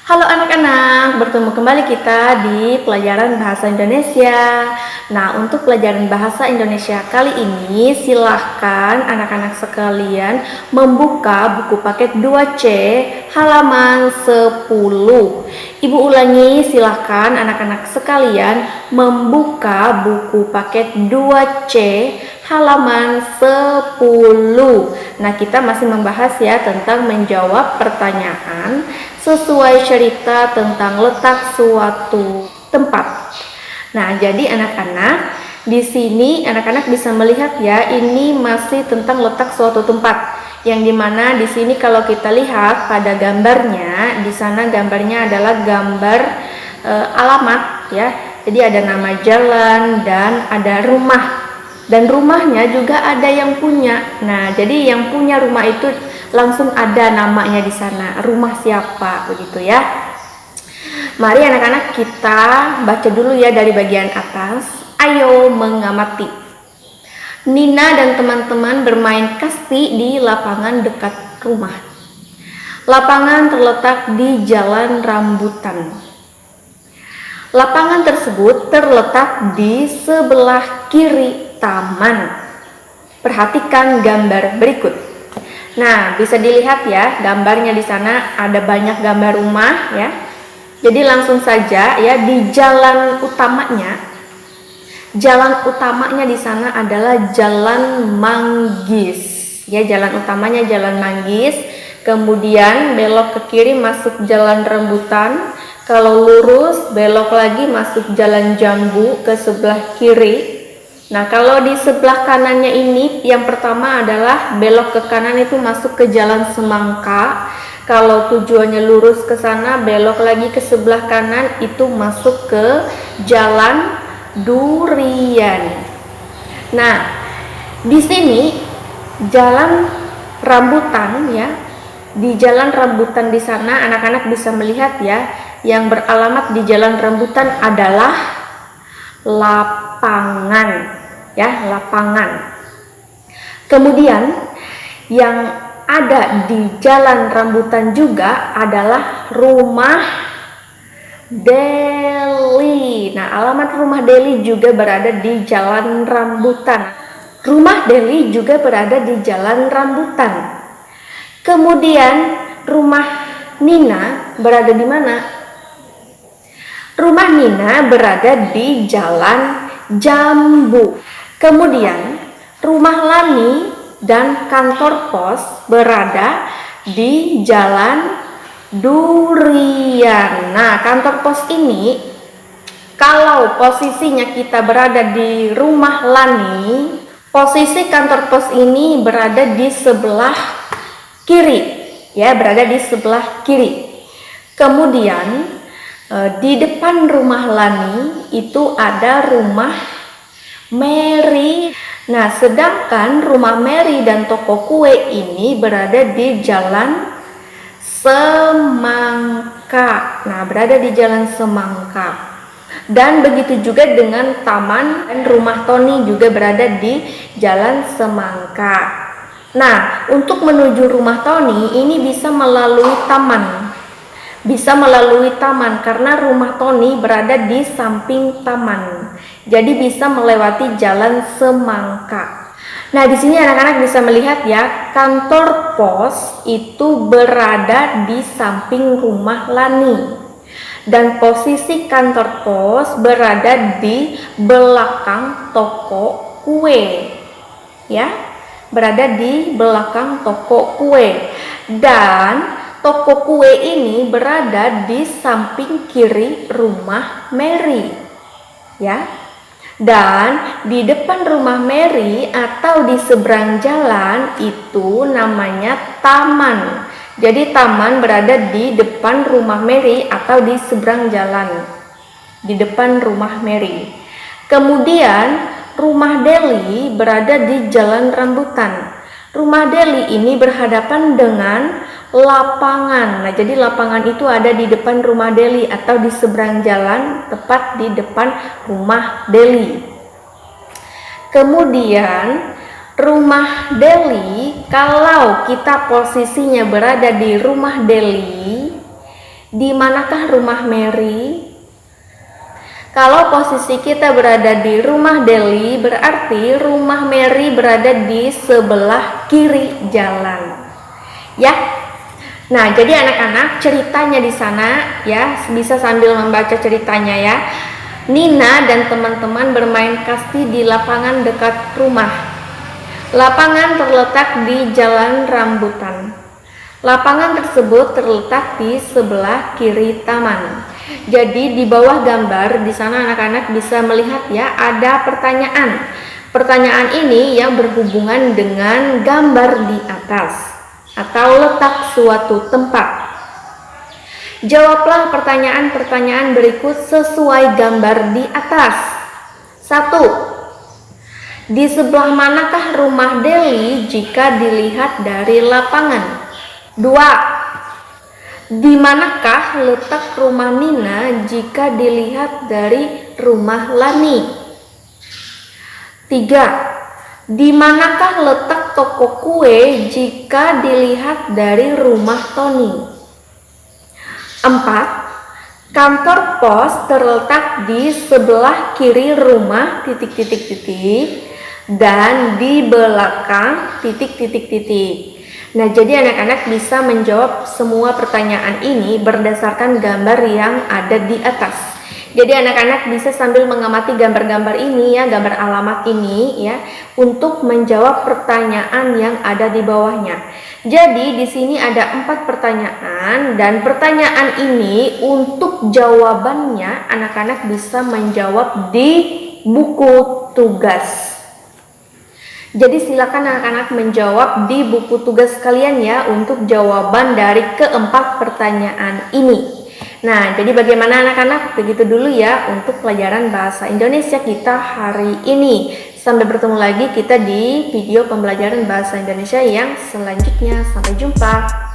Halo anak-anak, bertemu kembali kita di pelajaran bahasa Indonesia. Nah, untuk pelajaran bahasa Indonesia kali ini, silahkan anak-anak sekalian membuka buku paket 2C halaman 10. Ibu ulangi, silahkan anak-anak sekalian membuka buku paket 2C halaman 10. Nah, kita masih membahas ya tentang menjawab pertanyaan sesuai cerita tentang letak suatu tempat. Nah, jadi anak-anak, di sini anak-anak bisa melihat ya, ini masih tentang letak suatu tempat. Yang dimana di sini kalau kita lihat pada gambarnya, di sana gambarnya adalah gambar alamat ya. Jadi ada nama jalan dan ada rumah. Dan rumahnya juga ada yang punya. Nah, jadi yang punya rumah itu langsung ada namanya di sana. Rumah siapa begitu ya. Mari anak-anak kita baca dulu ya dari bagian atas. Ayo mengamati. Nina dan teman-teman bermain kasti di lapangan dekat rumah. Lapangan terletak di jalan rambutan. Lapangan tersebut terletak di sebelah kiri taman. Perhatikan gambar berikut. Nah, bisa dilihat ya, gambarnya di sana ada banyak gambar rumah ya. Jadi langsung saja ya di jalan utamanya. Jalan utamanya di sana adalah Jalan Manggis. Ya, jalan utamanya Jalan Manggis. Kemudian belok ke kiri masuk Jalan Rambutan. Kalau lurus belok lagi masuk Jalan Jambu ke sebelah kiri. Nah, kalau di sebelah kanannya ini yang pertama adalah belok ke kanan itu masuk ke Jalan Semangka. Kalau tujuannya lurus ke sana belok lagi ke sebelah kanan itu masuk ke Jalan Durian. Nah, di sini Jalan Rambutan ya. Di Jalan Rambutan di sana anak-anak bisa melihat ya, yang beralamat di Jalan Rambutan adalah lapangan ya, lapangan. Kemudian yang ada di Jalan Rambutan juga adalah rumah Deli. Nah, alamat rumah Deli juga berada di Jalan Rambutan. Rumah Deli juga berada di Jalan Rambutan. Kemudian rumah Nina berada di mana? Rumah Nina berada di Jalan Jambu. Kemudian rumah Lani dan kantor pos berada di Jalan Durian. Nah, kantor pos ini kalau posisinya kita berada di rumah Lani, posisi kantor pos ini berada di sebelah kiri ya, berada di sebelah kiri. Kemudian di depan rumah Lani itu ada rumah Mary. Nah, sedangkan rumah Mary dan toko kue ini berada di Jalan Semangka. Nah, berada di Jalan Semangka. Dan begitu juga dengan taman dan rumah Tony juga berada di Jalan Semangka. Nah, untuk menuju rumah Tony ini bisa melalui taman. Bisa melalui taman karena rumah Tony berada di samping taman. Jadi bisa melewati Jalan Semangka. Nah, di sini anak-anak bisa melihat ya, kantor pos itu berada di samping rumah Lani. Dan posisi kantor pos berada di belakang toko kue. Ya, berada di belakang toko kue. Dan toko kue ini berada di samping kiri rumah Mary. Ya. Dan di depan rumah Mary atau di seberang jalan itu namanya taman. Jadi taman berada di depan rumah Mary atau di seberang jalan. Di depan rumah Mary. Kemudian rumah Deli berada di Jalan Rambutan. Rumah Deli ini berhadapan dengan lapangan. Nah, jadi lapangan itu ada di depan rumah Deli atau di seberang jalan, tepat di depan rumah Deli. Kemudian rumah Deli, kalau kita posisinya berada di rumah Deli, Di manakah rumah Mary? Kalau posisi kita berada di rumah Deli, berarti rumah Mary berada di sebelah kiri jalan. Ya. Nah, jadi anak-anak, ceritanya di sana ya, bisa sambil membaca ceritanya ya. Nina dan teman-teman bermain kasti di lapangan dekat rumah. Lapangan terletak di Jalan Rambutan. Lapangan tersebut terletak di sebelah kiri taman. Jadi di bawah gambar di sana anak-anak bisa melihat ya, ada pertanyaan. Pertanyaan ini yang berhubungan dengan gambar di atas atau letak suatu tempat. Jawablah pertanyaan-pertanyaan berikut sesuai gambar di atas. 1. Di sebelah manakah rumah Deli jika dilihat dari lapangan? 2. Di manakah letak rumah Nina jika dilihat dari rumah Lani? 3. Di manakah letak toko kue jika dilihat dari rumah Tony? 4. Kantor pos terletak di sebelah kiri rumah ... dan di belakang ... Nah, jadi anak-anak bisa menjawab semua pertanyaan ini berdasarkan gambar yang ada di atas. Jadi anak-anak bisa sambil mengamati gambar-gambar ini ya, gambar alamat ini ya, untuk menjawab pertanyaan yang ada di bawahnya. Jadi di sini ada 4 pertanyaan dan pertanyaan ini untuk jawabannya anak-anak bisa menjawab di buku tugas. Jadi silakan anak-anak menjawab di buku tugas kalian ya untuk jawaban dari keempat pertanyaan ini. Nah, jadi bagaimana anak-anak? Begitu dulu ya untuk pelajaran bahasa Indonesia kita hari ini. Sampai bertemu lagi kita di video pembelajaran bahasa Indonesia yang selanjutnya. Sampai jumpa.